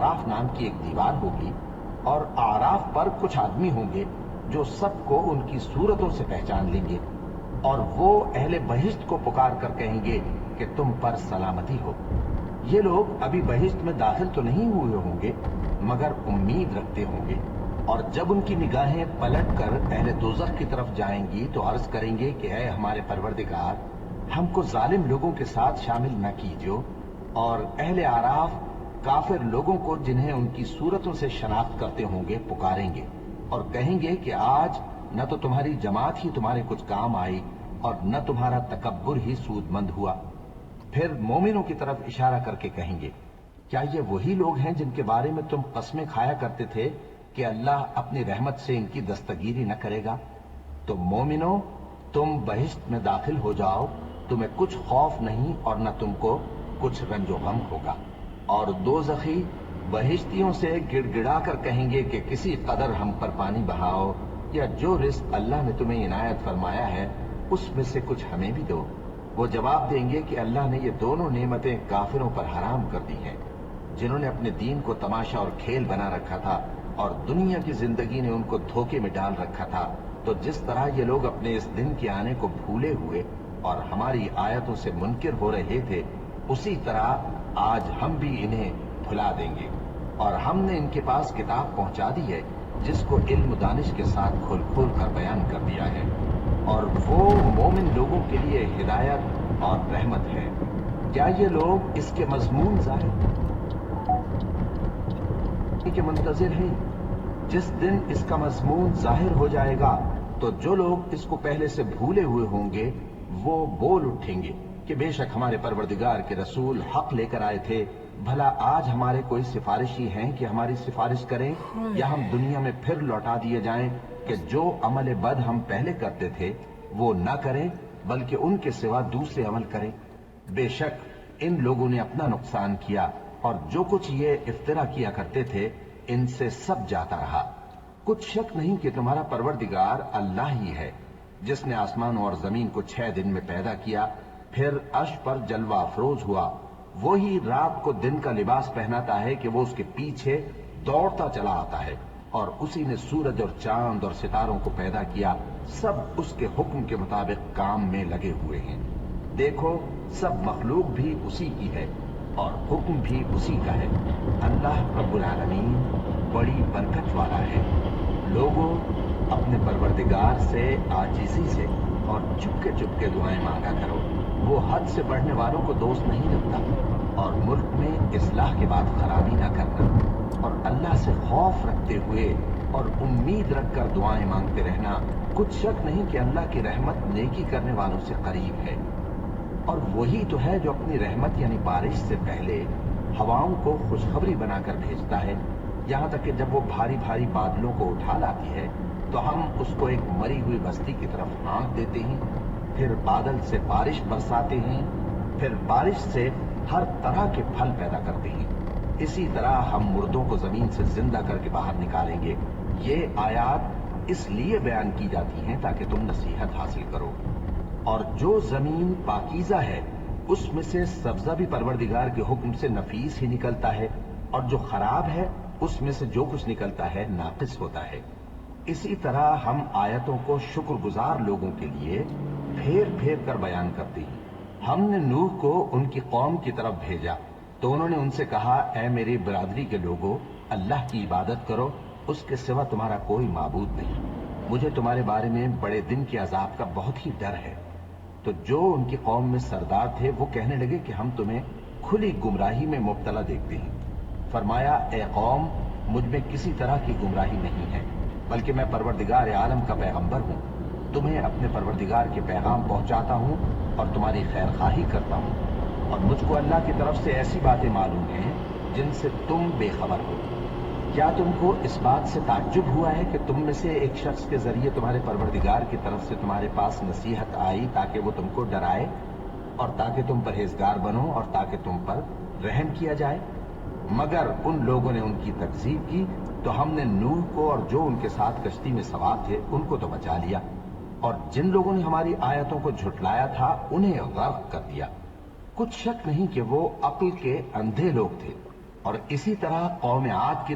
आराफ नाम की एक दीवार होगी और आराफ पर कुछ आदमी होंगे जो सबको उनकी सूरतों से पहचान लेंगे और वो अहले बहिश्त को पुकार कर कहेंगे कि तुम पर सलामती हो। ये लोग अभी बहिश्त में दाखिल तो नहीं हुए होंगे मगर उम्मीद रखते होंगे, और जब उनकी निगाहें पलट कर अहले दोज़ख की तरफ जाएंगी तो अर्ज करेंगे कि ऐ हमारे परवरदिगार, हमको जालिम लोगों के साथ शामिल न कीजिए। और अहले आराफ काफिर लोगों को जिन्हें उनकी सूरतों से शनाख्त करते होंगे पुकारेंगे और कहेंगे कि आज न तो तुम्हारी जमात ही तुम्हारे कुछ काम आई और न तुम्हारा तकब्बुर ही सूदमंद हुआ। फिर मोमिनों की तरफ इशारा करके कहेंगे, क्या ये वही लोग हैं जिनके बारे में तुम कस्में खाया करते थे कि अल्लाह अपनी रहमत से इनकी दस्तगीरी न करेगा? तो मोमिनो, तुम बहिश्त में दाखिल हो जाओ, तुम्हें कुछ खौफ नहीं और न तुमको कुछ रंजो गम होगा। और दोज़खी बहिश्तियों से गिड़गिड़ा कर कहेंगे कि किसी कदर हम पर पानी बहाओ, या जो रिस्क अल्लाह ने तुम्हें इनायत फरमाया है उसमें से कुछ हमें भी दो। वो जवाब देंगे कि अल्लाह ने ये दोनों नेमतें काफिरों पर हराम कर दी हैं, जिन्होंने अपने दीन को तमाशा और खेल बना रखा था और दुनिया की जिंदगी ने उनको धोखे में डाल रखा था। तो जिस तरह ये लोग अपने इस दिन के आने को भूले हुए और हमारी आयतों से मुनकिर हो रहे थे, उसी तरह आज हम भी इन्हें भुला देंगे। और हमने इनके पास किताब पहुंचा दी है जिसको इल्म दानिश के साथ खोल खोल कर बयान कर दिया है, और वो मोमिन लोगों के लिए हिदायत और रहमत है। क्या ये लोग इसके मजमून ज़ाहिर के मुंतज़िर हैं? जिस दिन इसका मजमून जाहिर हो जाएगा तो जो लोग इसको पहले से भूले हुए होंगे वो बोल उठेंगे कि बेशक हमारे परवरदिगार के रसूल हक लेकर आए थे। भला आज हमारे कोई सिफारिशी हैं कि हमारी सिफारिश करें, या हम दुनिया में फिर लौटा दिए जाएं कि जो अमल बद हम पहले करते थे वो न करें बल्कि उनके सिवा दूसरे अमल करें। बेशक इन लोगों ने अपना नुकसान किया और जो कुछ ये इफ्तिरा किया करते थे इनसे सब जाता रहा। कुछ शक नहीं कि तुम्हारा परवरदिगार अल्लाह ही है जिसने आसमानों और जमीन को 6 दिन में पैदा किया, फिर अर्श पर जलवा अफरोज हुआ। वही रात को दिन का लिबास पहनाता है कि वो उसके पीछे दौड़ता चला आता है, और उसी ने सूरज और चांद और सितारों को पैदा किया। सब उसके हुक्म के मुताबिक काम में लगे हुए हैं। देखो, सब मखलूक भी उसी की है और हुक्म भी उसी का है। अल्लाह रब्बुल आलमीन बड़ी बरकत वाला है। लोगों, अपने परवरदिगार से आजिज़ी से और चुपके चुपके दुआएं मांगा करो। वो हद से बढ़ने वालों को दोस्त नहीं रखता, और मुल्क में इस्लाह के बाद खराबी न करना, और अल्लाह से खौफ रखते हुए और उम्मीद रखकर दुआएं मांगते रहना। कुछ शक नहीं कि अल्लाह की रहमत नेकी करने वालों से करीब है, और वही तो है जो अपनी रहमत यानी बारिश से पहले हवाओं को खुशखबरी बनाकर भेजता है, यहाँ तक कि जब वो भारी भारी बादलों को उठा लाती है तो हम उसको एक मरी हुई बस्ती की तरफ हाँक देते हैं, फिर बादल से बारिश बरसाते हैं, फिर बारिश से हर तरह के फल पैदा करते हैं। इसी तरह हम मुर्दों को जमीन से जिंदा करके बाहर निकालेंगे। ये आयात इसलिए बयान की जाती हैं ताकि तुम नसीहत हासिल करो। और जो जमीन पाकीज़ा है उसमें से सब्जा भी परवरदिगार के हुक्म से नफीस ही निकलता है, और जो खराब है उसमें से जो कुछ निकलता है नाकिस होता है। इसी तरह हम आयतों को शुक्रगुजार लोगों के लिए फेर फेर कर बयान करते हैं। हमने नूह को उनकी कौम की तरफ भेजा तो उन्होंने उनसे कहा, ऐ मेरी बिरादरी के लोगों, अल्लाह की इबादत करो, उसके सिवा तुम्हारा कोई माबूद नहीं। मुझे तुम्हारे बारे में बड़े दिन के अजाब का बहुत ही डर है। तो जो उनकी कौम में सरदार थे वो कहने लगे कि हम तुम्हें खुली गुमराही में मुब्तला देखते हैं। फरमाया, ए कौम, मुझ में किसी तरह की गुमराही नहीं है, बल्कि मैं परवरदिगार आलम का पैगंबर हूँ। तुम्हें अपने परवरदिगार के पैगाम पहुंचाता हूँ और तुम्हारी खैरखाही करता हूँ, और मुझको अल्लाह की तरफ से ऐसी बातें मालूम हैं जिनसे तुम बेखबर हो। क्या तुमको इस बात से ताज्जुब हुआ है कि तुम में से एक शख्स के जरिए तुम्हारे परवरदिगार की तरफ से तुम्हारे पास नसीहत आई ताकि वो तुमको डराए और ताकि तुम परहेजगार बनो और ताकि तुम पर रहम किया जाए? मगर उन लोगों ने उनकी तकज़ीब की तो हमने नूह को और जो उनके साथ कश्ती में सवार थे उनको तो बचा लिया, और जिन लोगों ने हमारी आयतों को झुटलाया था उन्हें गर्क कर दिया। कुछ शक नहीं कि वो अक्ल के अंधे लोग थे। اور اسی طرح قوم عاد کی